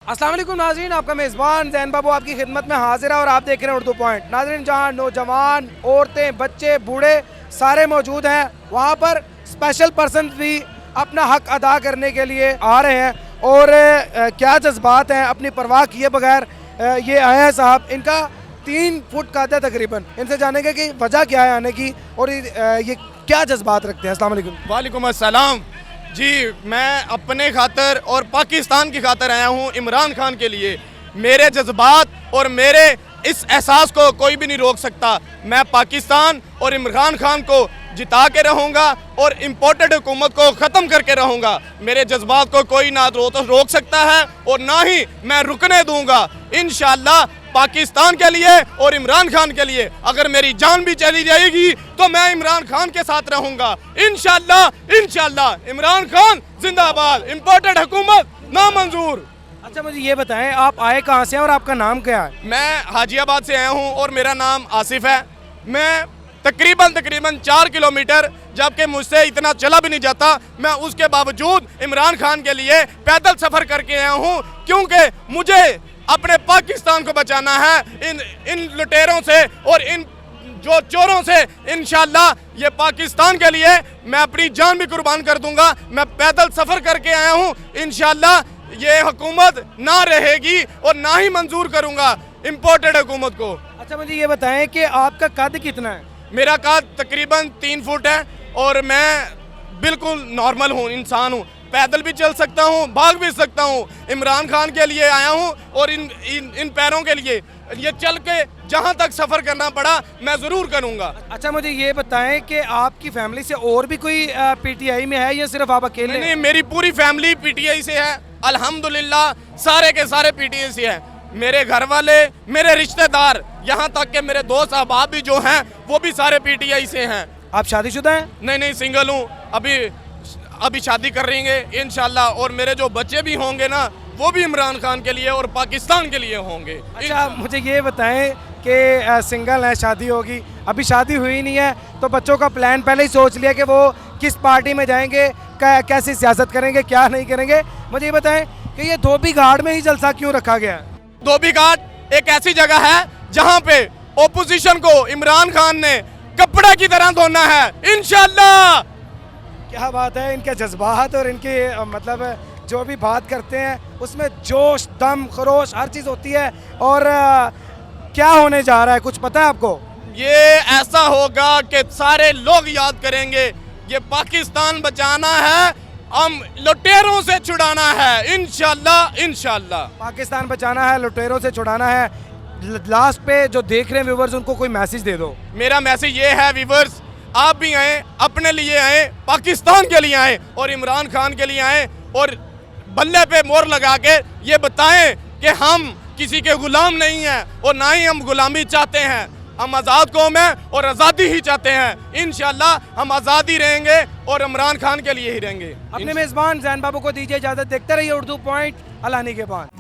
अस्सलाम वालेकुम नाज़रीन, आपका मेज़बान ज़ैन बाबू आपकी खिदमत में हाजिर है और आप देख रहे हैं उर्दू पॉइंट। नाज़रीन, जहां नौजवान, औरतें, बच्चे, बूढ़े सारे मौजूद हैं, वहां पर स्पेशल पर्सन भी अपना हक अदा करने के लिए आ रहे हैं और क्या जज्बात हैं, अपनी परवाह किए बगैर ये आए हैं साहब। इनका 3 फुट का है तकरीबन। इनसे जानेंगे कि वजह क्या है आने की और ये क्या जज्बात रखते हैं। अस्सलाम वालेकुम। वालेकुम अस्सलाम जी, मैं अपने खातर और पाकिस्तान की खातर आया हूँ इमरान खान के लिए। मेरे जज्बात और मेरे इस एहसास को कोई भी नहीं रोक सकता। मैं पाकिस्तान और इमरान खान को जिता के रहूँगा और इम्पोर्टेड हुकूमत को ख़त्म करके रहूँगा। मेरे जज्बात को कोई ना रोक सकता है और ना ही मैं रुकने दूँगा। इंशाअल्लाह पाकिस्तान के लिए और इमरान खान के लिए अगर मेरी जान भी चली जाएगी तो मैं इमरान खान के साथ रहूँगा। इंशाअल्लाह इंशाअल्लाह इमरान खान जिंदाबाद, इम्पोर्टेड हुकूमत नामंजूर। अच्छा, मुझे ये बताएं, आप आए कहाँ से हैं और आपका नाम क्या है? मैं हाजियाबाद से आया हूँ और मेरा नाम आसिफ है। मैं तकरीबन 4 किलोमीटर, जबकि मुझसे इतना चला भी नहीं जाता, मैं उसके बावजूद इमरान खान के लिए पैदल सफ़र करके आया हूँ, क्योंकि मुझे अपने पाकिस्तान को बचाना है इन लुटेरों से और इन जो चोरों से। इंशाअल्लाह ये पाकिस्तान के लिए मैं अपनी जान भी कुर्बान कर दूंगा। मैं पैदल सफ़र करके आया हूँ। इंशाअल्लाह ये हुकूमत ना रहेगी और ना ही मंजूर करूंगा इम्पोर्टेड हुकूमत को। अच्छा, मुझे ये बताएं कि आपका कद कितना है? मेरा कद तकरीबन 3 फुट है और मैं बिल्कुल नॉर्मल हूँ, इंसान हूँ। पैदल भी चल सकता हूँ, भाग भी सकता हूँ। इमरान खान के लिए आया हूँ और इन पैरों के लिए ये चल के जहाँ तक सफ़र करना पड़ा मैं ज़रूर करूँगा। अच्छा, मुझे ये बताएं कि आपकी फैमिली से और भी कोई पीटीआई में है या सिर्फ आप अकेले? नहीं, मेरी पूरी फैमिली पीटीआई से है। अल्हम्दुलिल्लाह सारे के सारे पीटीआई से हैं। मेरे घर वाले, मेरे रिश्तेदार, यहाँ तक के मेरे दोस्त अहबाब भी जो हैं वो भी सारे पीटीआई से हैं। आप शादीशुदा हैं? नहीं, सिंगल हूँ। अभी शादी कर रहेंगे इंशाल्लाह और मेरे जो बच्चे भी होंगे ना वो भी इमरान खान के लिए और पाकिस्तान के लिए होंगे। अच्छा, मुझे ये बताएं कि सिंगल है, शादी होगी, अभी शादी हुई नहीं है, तो बच्चों का प्लान पहले ही सोच लिया कि वो किस पार्टी में जाएंगे, कैसी सियासत करेंगे, क्या नहीं करेंगे। मुझे ये बताएं कि ये धोबी घाट में ही जलसा क्यों रखा गया है? धोबी घाट एक ऐसी जगह है जहाँ पे ओपोजिशन को इमरान खान ने कपड़े की तरह धोना है। इंशाल्लाह। क्या बात है, इनके जज्बात और इनके मतलब जो भी बात करते हैं उसमें जोश, दम, खरोश हर चीज़ होती है। और क्या होने जा रहा है कुछ पता है आपको? ये ऐसा होगा कि सारे लोग याद करेंगे ये पाकिस्तान बचाना है, हम लुटेरों से छुड़ाना है। इंशाल्लाह इंशाल्लाह पाकिस्तान बचाना है, लुटेरों से छुड़ाना है। लास्ट पे जो देख रहे हैं व्यूवर्स, उनको कोई मैसेज दे दो। मेरा मैसेज ये है व्यूवर्स, आप भी आए, अपने लिए आए, पाकिस्तान के लिए आए और इमरान खान के लिए आए और बल्ले पे मोहर लगा के ये बताएं कि हम किसी के गुलाम नहीं हैं और ना ही हम गुलामी चाहते हैं। हम आज़ाद कौम हैं और आज़ादी ही चाहते हैं। इंशाल्लाह हम आज़ादी रहेंगे और इमरान खान के लिए ही रहेंगे। अपने मेज़बान ज़ैन बाबू को दीजिए इजाज़त। देखते रहिए उर्दू पॉइंट। अल्लाह के बाद।